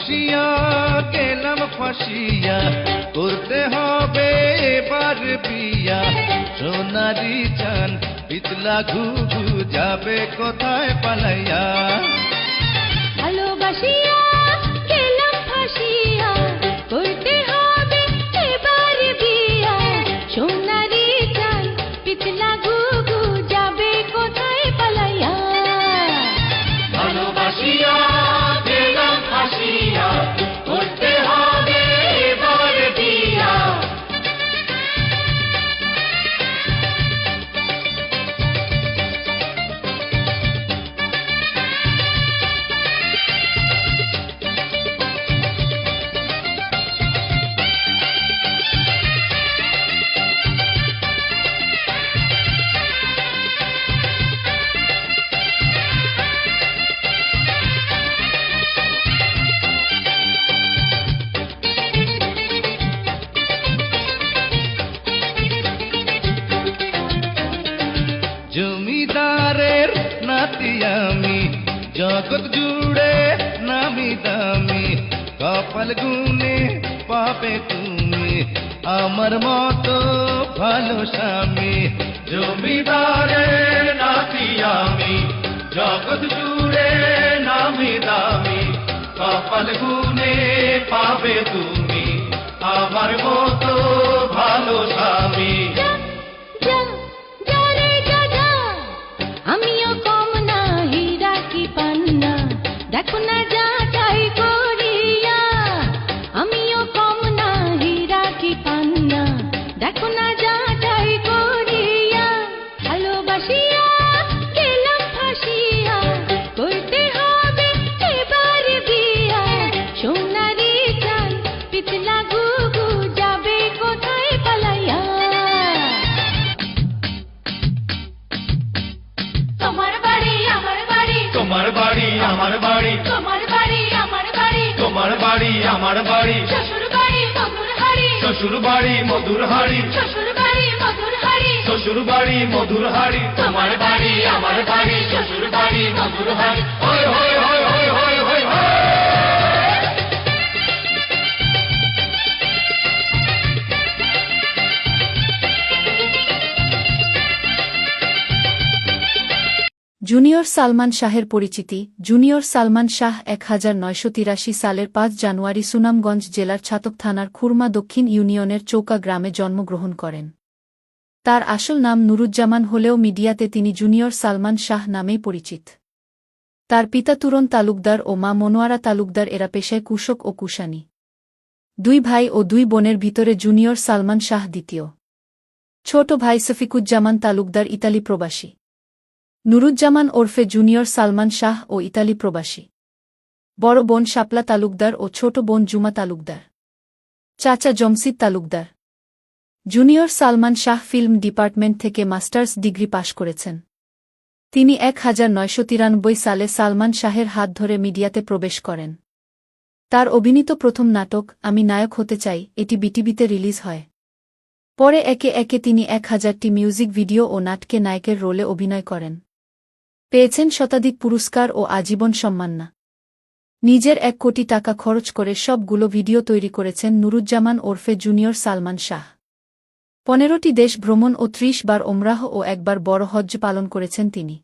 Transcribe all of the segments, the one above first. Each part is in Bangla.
ভাসিয়া গেলাম ফাঁসিয়া, করতে হবে এবার বিয়া। সোনারি চান পিছলা ঘুঘু যাবে কোথায় পালাইয়া। ভালোবাসিয়া গেলাম ফাঁসিয়া, করতে হবে এবার বিয়া। সোনারি চান পিছলা ঘুঘু যাবে কোথায় পালাইয়া। ভালোবাসিয়া গেলাম ফাঁসিয়া, করতে হবে এবার বিয়া। জমিদারের নাতি আমি, জগৎ জুড়ে নামি দামি। কপাল গুনে পাবে তুমি আমার মতো ভালো স্বামী। জমিদারের নাতি আমি, জগৎ জুড়ে নামি দামি। কপাল গুনে পাবে তুমি আমার মতো ভালো স্বামী। আমিও কম না, হীরা কি পান্না, দেখো না যাচাই করিয়া। আমিও কম না, হীরা কি পান্না, দেখো না যাচাই করিয়া। ভালোবাসিয়া গেলাম ফাঁসিয়া, করতে হবে এবার বিয়া। সোনারি চান পিছলা ঘুঘু যাবে কোথায় পালাইয়া। তোমার বাড়ি আমার বাড়ি, তোমার বাড়ি আমার বাড়ি, তোমার বাড়ি আমার বাড়ি, তোমার বাড়ি আমার বাড়ি। শ্বশুর বাড়ি মধুর হাড়ি, শ্বশুর বাড়ি মধুর হাড়ি, শ্বশুর বাড়ি মধুর হাড়ি, শ্বশুর বাড়ি মধুর হাড়ি। তোমার বাড়ি আমার বাড়ি, শ্বশুর বাড়ি মধুর হাড়ি। হয় হয় হয় হয় হয় হয় হয়। জুনিয়র সালমান শাহের পরিচিতি। জুনিয়র সালমান শাহ 1983 সালের 5 জানুয়ারি সুনামগঞ্জ জেলার ছাতক থানার খুরমা দক্ষিণ ইউনিয়নের চৌকা গ্রামে জন্মগ্রহণ করেন। তার আসল নাম নুরুজ্জামান হলেও মিডিয়াতে তিনি জুনিয়র সালমান শাহ নামেই পরিচিত। তার পিতা তুরন তালুকদার ও মা মনোয়ারা তালুকদার, এরা পেশায় কৃষক ও কুশানী। 2 ভাই ও 2 বোনের ভিতরে জুনিয়র সালমান শাহ দ্বিতীয়। ছোট ভাই সফিকুজ্জামান তালুকদার ইতালি প্রবাসী। নুরুজ্জামান ওরফে জুনিয়র সালমান শাহ ও ইতালি প্রবাসী। বড় বোন শাপলা তালুকদার ও ছোট বোন জুমা তালুকদার। চাচা Jamshid Talukdar. Junior Salman Shah film department থেকে মাস্টার্স ডিগ্রি পাশ করেছেন। তিনি 1993 সালে সালমান শাহের হাত ধরে মিডিয়াতে প্রবেশ করেন। তার অভিনীত প্রথম নাটক আমি নায়ক হতে চাই এটি বিটিভিতে রিলিজ হয়। পরে একে একে তিনি 1000টি মিউজিক ভিডিও ও নাটকে নায়কের রোলে অভিনয় করেন। পেয়েছেন শতাধিক পুরস্কার ও আজীবন সম্মাননা। নিজের 1 কোটি টাকা খরচ করে সবগুলো ভিডিও তৈরি করেছেন নুরুজ্জামান ওরফে জুনিয়র সালমান শাহ। 15টি দেশ ভ্রমণ ও 30 বার ওমরাহ ও 1 বার বড় হজ্জ পালন করেছেন তিনি।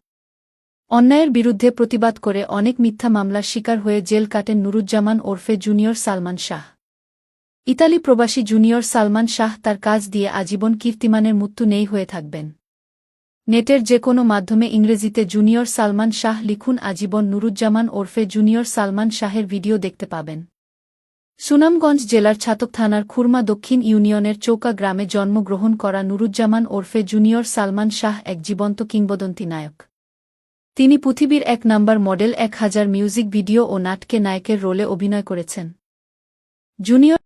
অন্যায়ের বিরুদ্ধে প্রতিবাদ করে অনেক মিথ্যা মামলার শিকার হয়ে জেল কাটেন নুরুজ্জামান ওরফে জুনিয়র সালমান শাহ। ইতালি প্রবাসী জুনিয়র সালমান শাহ তার কাজ দিয়ে আজীবন কীর্তিমানের মৃত্যু নেই হয়ে থাকবেন। নেটের যে কোনো মাধ্যমে ইংরেজিতে জুনিয়র সালমান শাহ লিখুন, আজীবন নুরুজ্জামান ওরফে জুনিয়র সালমান শাহের ভিডিও দেখতে পাবেন। সুনামগঞ্জ জেলার ছাতক থানার খুরমা দক্ষিণ ইউনিয়নের চৌকা গ্রামে জন্মগ্রহণ করা নুরুজ্জামান ওরফে জুনিয়র সালমান শাহ এক জীবন্ত কিংবদন্তি নায়ক। তিনি পৃথিবীর 1 নম্বর মডেল, 1000 মিউজিক ভিডিও ও নাটকে নায়কের রোলে অভিনয় করেছেন। জুনিয়র